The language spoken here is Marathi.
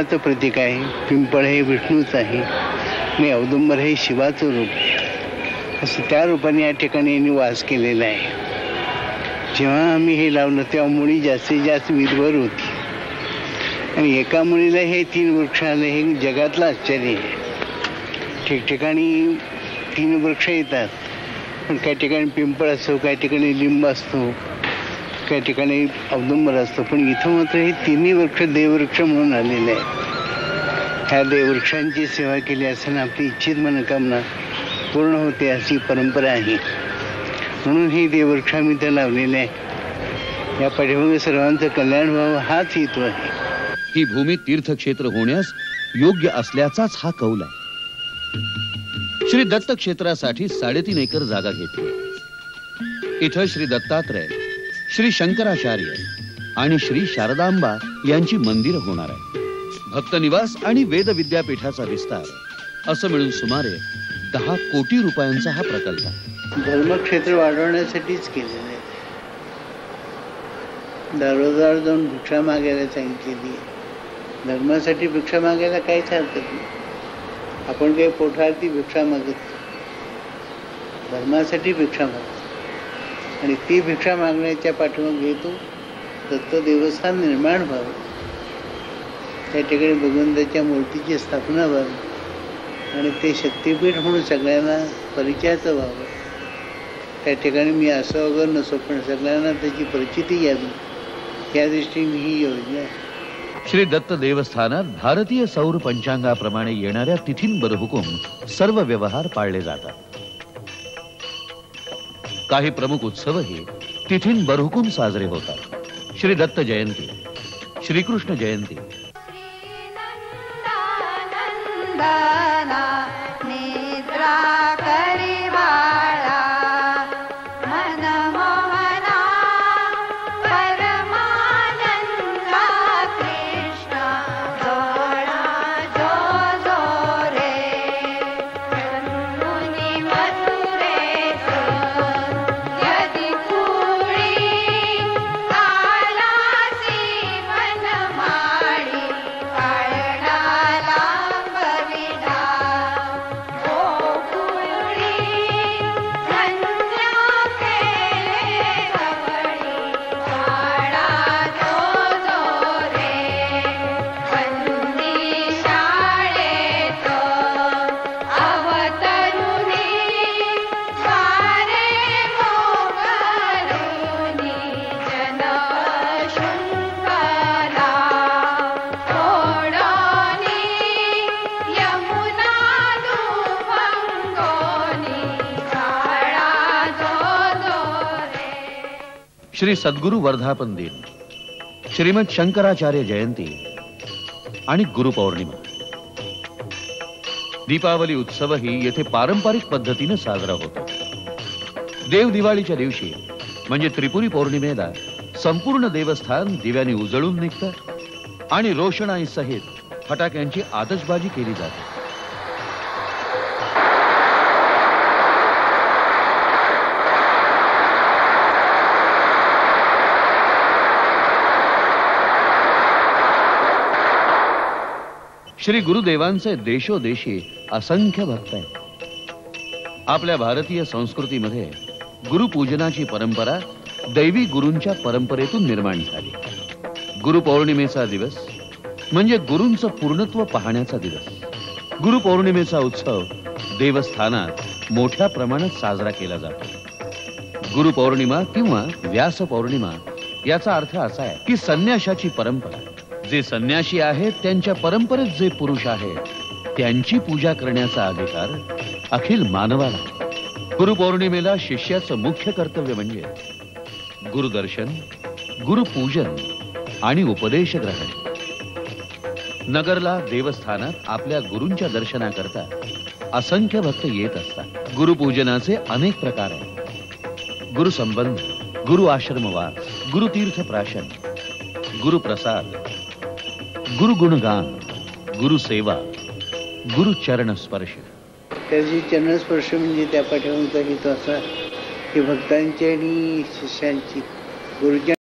शिवाचं प्रतीक आहे, पिंपळ हे विष्णूचं आहे आणि औदुंबर हे शिवाचं रूप, असं त्या रूपाने या ठिकाणी यांनी वास केलेला आहे. जेव्हा आम्ही हे लावलं तेव्हा मुळी जास्तीत जास्त वीरभर होती आणि एका मुळीला हे 3 वृक्ष आले, हे जगातलं आश्चर्य आहे. ठिकठिकाणी 3 वृक्ष येतात, पण काही ठिकाणी पिंपळ असतो, काही ठिकाणी लिंब असतो, काही ठिकाणी औदुंबर असतो, पण इथं मात्र हे 3 वृक्ष देववृक्ष म्हणून आलेले आहेत. ह्या देववृक्षांची सेवा केली असताना आपली इच्छित मनोकामना पूर्ण होते अशी परंपरा आहे. म्हणून हे देववृक्ष आम्ही इथं लावलेले आहे. या पाठीमागे सर्वांचं कल्याण व्हावं हाच हेतू आहे. ही भूमी तीर्थक्षेत्र होण्यास योग्य असल्याचाच हा कौल आहे. श्री दत्त क्षेत्रासाठी 3.5 एकर जागा घेतली. इथं श्री दत्तात्रय, श्री शंकराचार्य आणि श्री शारदांबा यांची मंदिर होणार आहे. भक्त निवास आणि वेद विद्यापीठाचा विस्तार असं मिळून सुमारे 10 कोटी रुपयांचा हा प्रकल्प आहे. धर्मक्षेत्र वाढवण्यासाठीच केलेलं आहे. दररोज जाऊन भिक्षा मागायला सांगितलेली आहे. धर्मासाठी भिक्षा मागायला काहीच हरकत नाही. आपण काही पोटार्थी भिक्षा मागत, धर्मासाठी भिक्षा मागतो आणि ती भिक्षा मागण्याच्या पाठीमागे हेतू दत्त देवस्थान निर्माण व्हावं, त्या ठिकाणी भगवंताच्या मूर्तीची स्थापना व्हावी आणि ते शक्तिपीठ म्हणून सगळ्यांना परिचयाचं व्हावं. त्या ठिकाणी मी असं वगैरे नसो, पण सगळ्यांना त्याची परिचिती यावी, या दृष्टीने ही योजना आहे. श्री दत्त देवस्थानात भारतीय सौर पंचांगाप्रमाणे येणाऱ्या तिथींबरहुकूम सर्व व्यवहार पाळले जातात. काही प्रमुख उत्सवही तिथींबरहुकूम साजरे होतात. श्री दत्त जयंती, श्रीकृष्ण जयंती, श्री सद्गुरु वर्धापन दिन, श्रीमद शंकराचार्य जयंती आणि गुरुपौर्णिमा. दीपावली उत्सवही येथे पारंपरिक पद्धतीने साजरा होतो. देव दिवाळीच्या दिवशी म्हणजे त्रिपुरी पौर्णिमेला संपूर्ण देवस्थान दिव्यांनी उजळून निघतं आणि रोषणाई सहित फटाक्यांची आतषबाजी केली जाते. श्री गुरुदेवांचे देशोदेशी असंख्य भक्त आहेत. आपल्या भारतीय संस्कृतीमध्ये गुरुपूजनाची परंपरा दैवी गुरूंच्या परंपरेतून निर्माण झाली. गुरुपौर्णिमेचा दिवस म्हणजे गुरूंचं पूर्णत्व पाहण्याचा दिवस. गुरुपौर्णिमेचा उत्सव देवस्थानात मोठ्या प्रमाणात साजरा केला जातो. गुरुपौर्णिमा किंवा व्यास पौर्णिमा याचा अर्थ असा आहे की संन्याशाची परंपरा, जे संन्याशी आहेत त्यांच्या परंपरेत जे पुरुष आहेत त्यांची पूजा करण्याचा अधिकार अखिल मानवाला. गुरुपौर्णिमेला शिष्याचं मुख्य कर्तव्य म्हणजे गुरुदर्शन, गुरुपूजन आणि उपदेश ग्रहण. नगरला देवस्थानात आपल्या गुरूंच्या दर्शनाकरता असंख्य भक्त येत असतात. गुरुपूजनाचे अनेक प्रकार आहेत. गुरुसंबंध, गुरु आश्रमवास, गुरुतीर्थ प्राशन, गुरुप्रसाद, गुरु गुणगान, गुरु सेवा, गुरु चरण स्पर्श. त्याची चरणस्पर्श म्हणजे त्या पाठीमागचा हेतू असा की भक्तांची आणि शिष्यांची गुरुच्या